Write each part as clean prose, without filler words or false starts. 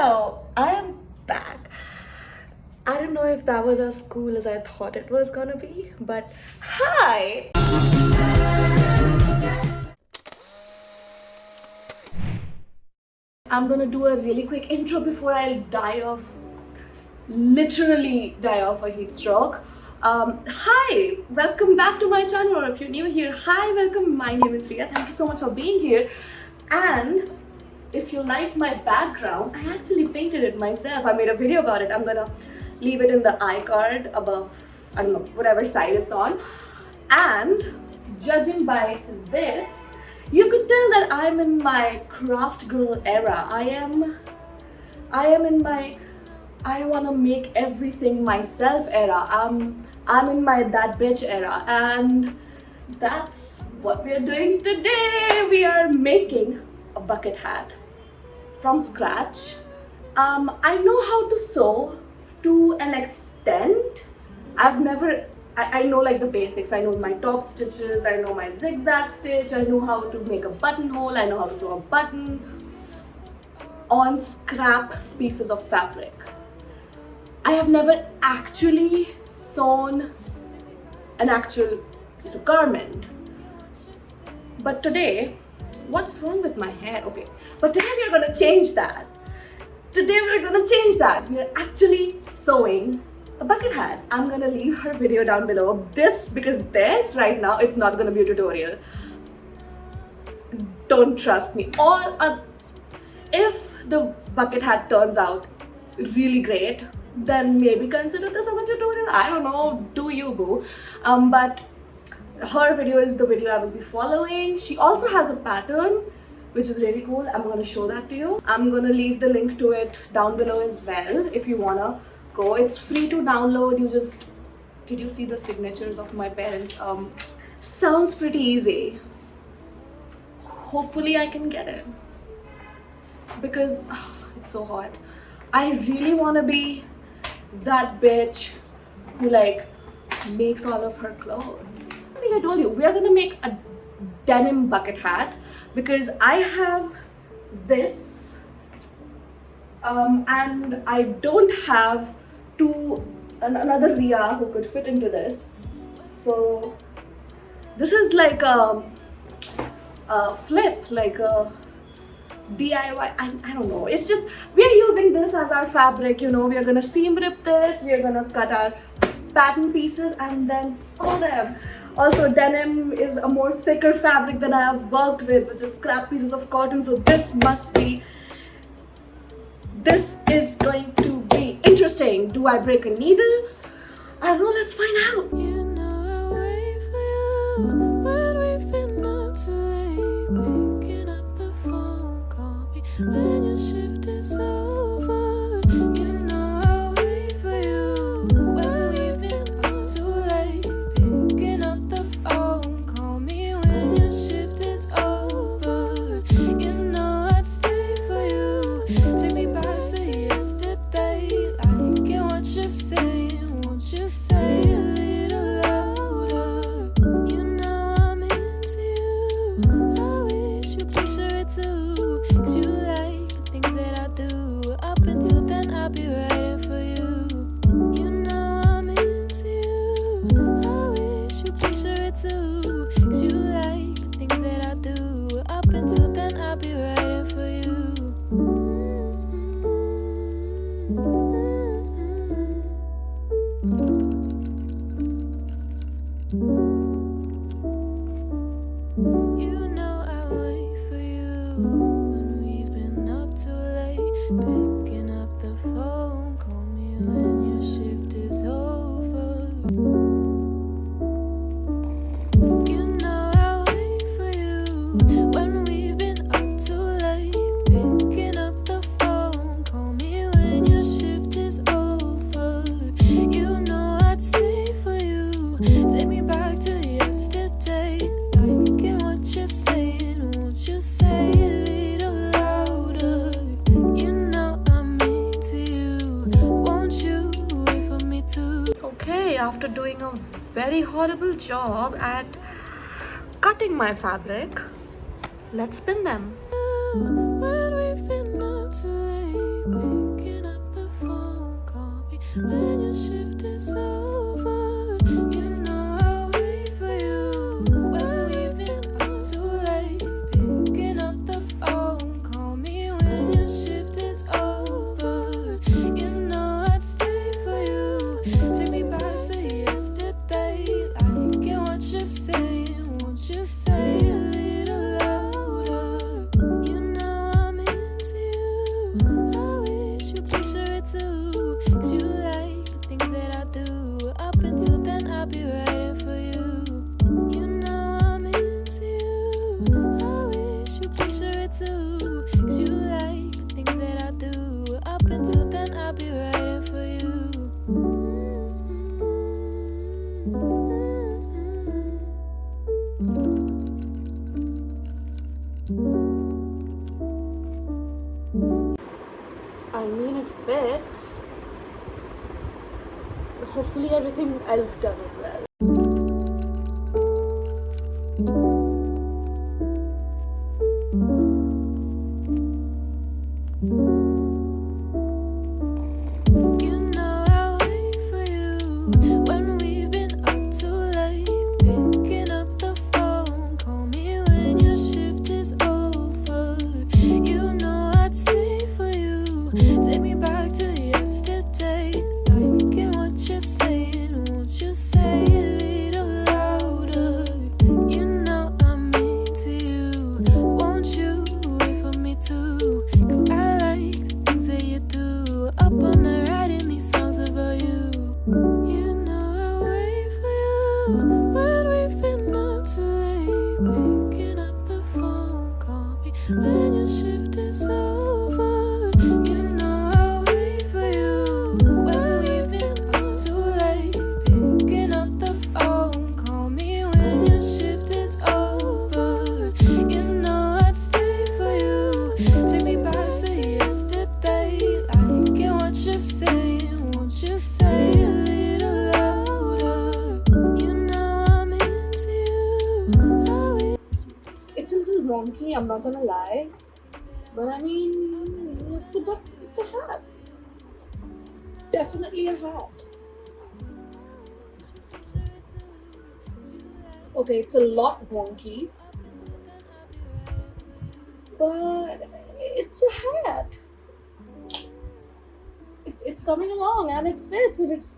Hello, I am back. I don't know if that was as cool as I thought it was gonna be, but hi! I'm gonna do a really quick intro before I literally die of a heat stroke. Hi, welcome back to my channel, or if you're new here, hi, welcome. My name is Ria. Thank you so much for being here. And if you like my background, I actually painted it myself. I made a video about it. I'm gonna leave it in the iCard above, I don't know, whatever side it's on. And judging by this, you could tell that I'm in my craft girl era. I am in my I wanna make everything myself era. I'm in my that bitch era, and that's what we're doing today. We are making a bucket hat from scratch. I know how to sew to an extent. I know like the basics. I know my top stitches, I know my zigzag stitch, I know how to make a buttonhole, I know how to sew a button on scrap pieces of fabric. I have never actually sewn an actual piece of garment. But today, what's wrong with my hair? Okay, but today we are gonna change that. We are actually sewing a bucket hat. I'm gonna leave her video down below. Because this right now, it's not gonna be a tutorial. Don't trust me. Or if the bucket hat turns out really great, then maybe consider this as a tutorial. I don't know, do you boo. But her video is the video I will be following. She also has a pattern which is really cool. I'm gonna show that to you. I'm gonna leave the link to it down below as well if you wanna go. It's free to download. Did you see the signatures of my parents? Sounds pretty easy. Hopefully I can get it, because it's so hot. I really wanna be that bitch who like makes all of her clothes. I think I told you we are gonna make a denim bucket hat because I have this and I don't have another Ria who could fit into this. So this is like a flip, like a DIY. I don't know. It's just we are using this as our fabric. You know, we are gonna seam rip this. We are gonna cut our pattern pieces and then sew them. Also, denim is a more thicker fabric than I have worked with, which is scrap pieces of cotton. So this is going to be interesting. Do I break a needle? I don't know. Let's find out. You know I wait for you when we've been up too late, picking up the phone, call me when your shift is over. You know I wait for you when we've been up too late, picking up the phone, call me when your shift is over. You know I'd stay for you, take me back to yesterday, liking what you're saying, won't you say a little louder? You know I'm into you, I wish you picture it too, 'cause you like the things that I do, up until then I'll be waiting for you. You know I'm into you, I wish you picture it too, 'cause you like the things that I do, up until then I'll be waiting for you. You know I wait for you when we've been up too late, picking up the phone, call me when your shift is over. You know I wait for you when we've been up too late, picking up the phone, call me when your shift is over. You know I'd stay for you, take me back to yesterday, liking what you're saying, won't you say a little louder? You know I'm into you, won't you wait for me to? Okay, after doing a very horrible job at cutting my fabric, let's spin them. When we've been up too late, I mean, it fits. Hopefully everything else does as well. You know I wait for you when we've been up too late. Picking up the phone, call me when your shift is over. You know I'd stay for you. Take me back to yesterday. Liking what you're saying, won't you say it a little louder? You know I'm into you. Won't you wait for me too? 'Cause I like the things that you do. Up on the writing these songs about you. You know I wait for you when we've been up too late. Picking up the phone, call me when your shift is over. You know I wait for you when we've been up too late. Picking up the phone, call me when your shift is over. You know I'd stay for you. Take me back to yesterday. Liking what you're saying, won't you say it a little louder? You know I'm into you. It's a little wonky, I'm not gonna lie. But I mean, it's a hat. Definitely a hat. Okay, it's a lot wonky, but it's a hat. It's coming along and it fits and it's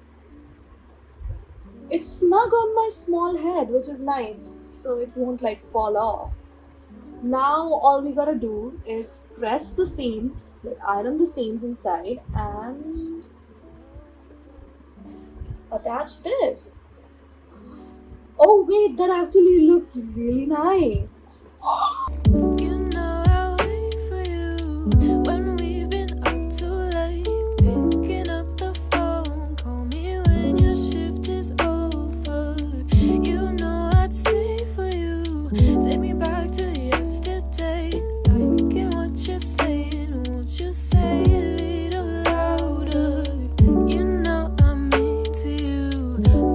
snug on my small head, which is nice, so it won't like fall off. Now all we gotta do is press the seams, like iron the seams inside and attach this. Oh wait, that actually looks really nice. You know I wait for you when we've been up too late. Picking up the phone, call me when your shift is over. You know I'd stay for you. Take me back to yesterday. Liking what you're saying, won't you say it a little louder? You know I'm into you.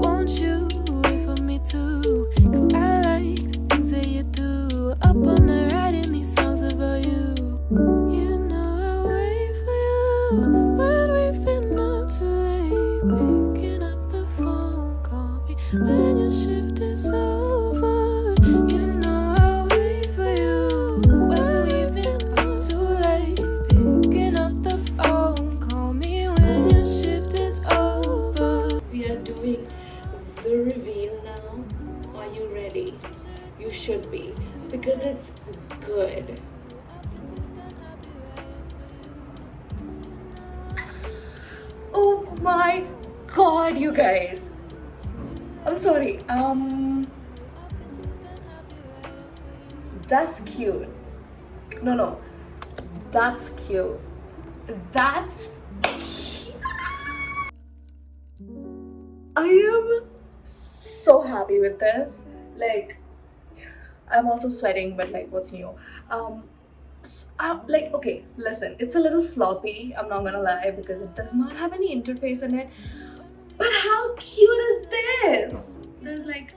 Won't you wait for me too? 'Cause I like the things that you do. Up on the writing these songs about you. You know I wait for you when we've been up too late. Picking up the phone, call me when your shift is over. You know I wait for you when we've been up too late. Picking up the phone, call me when your shift is over. We are doing the reveal now. Are you ready? You should be, because it's good. Oh my god, you guys. I'm sorry. That's cute. No. That's cute. That's I am so happy with this. Like, I'm also sweating, but like, what's new? Like, okay, listen, it's a little floppy, I'm not gonna lie, because it does not have any interface in it. But how cute is this? There's like,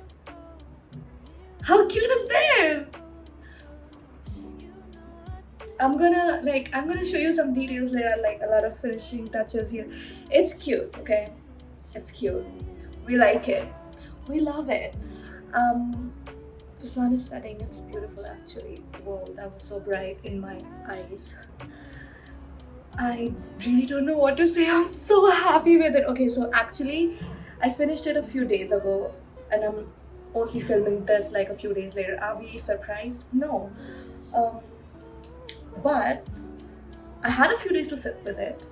how cute is this? I'm gonna show you some details later, like a lot of finishing touches here. It's cute, okay? It's cute. We like it. We love it. The sun is setting. It's beautiful, actually. Whoa, that was so bright in my eyes. I really don't know what to say. I'm so happy with it. Okay, so actually, I finished it a few days ago, and I'm only filming this like a few days later. Are we surprised? No. But I had a few days to sit with it,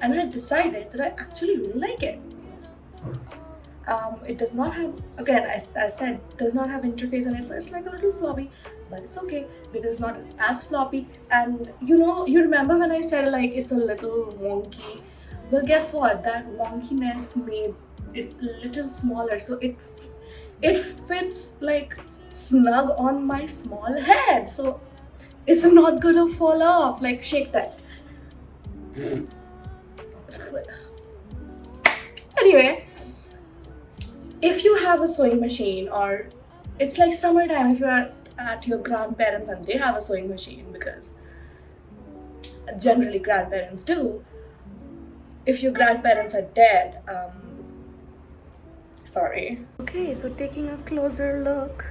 and I decided that I actually really like it. It does not have, again, as I said, does not have interface on it, so it's like a little floppy, but it's okay because it's not as floppy. And you know, you remember when I said like it's a little wonky? Well, guess what? That wonkiness made it a little smaller, so it fits like snug on my small head. So It's not gonna fall off. Like, shake this. Anyway, if you have a sewing machine, or it's like summertime if you're at your grandparents and they have a sewing machine, because generally grandparents do. If your grandparents are dead, sorry. Okay, so taking a closer look,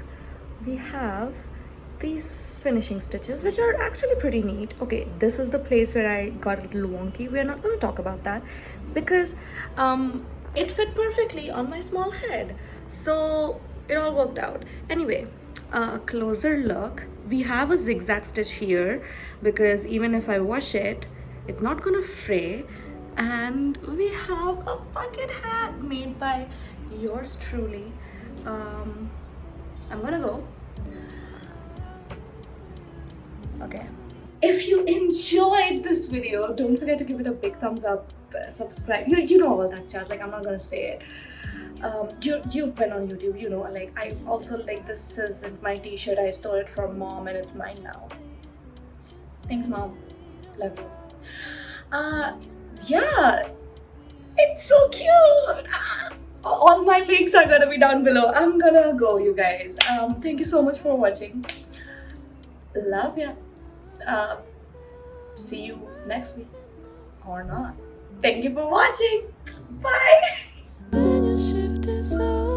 we have these finishing stitches, which are actually pretty neat. Okay, this is the place where I got a little wonky. We're not going to talk about that because it fit perfectly on my small head, so it all worked out. Anyway, a closer look, we have a zigzag stitch here because even if I wash it, it's not gonna fray. And we have a bucket hat made by yours truly. I'm gonna go. Okay. If you enjoyed this video, don't forget to give it a big thumbs up, subscribe. You know all that chat. Like, I'm not gonna say it. You've been on YouTube, you know. Like, I also, like, this isn't my t-shirt. I stole it from mom and it's mine now. Thanks, mom. Love you. Yeah, it's so cute. All my links are gonna be down below. I'm gonna go, you guys. Thank you so much for watching. Love ya. See you next week or not. Thank you for watching. Bye. When your shift is over.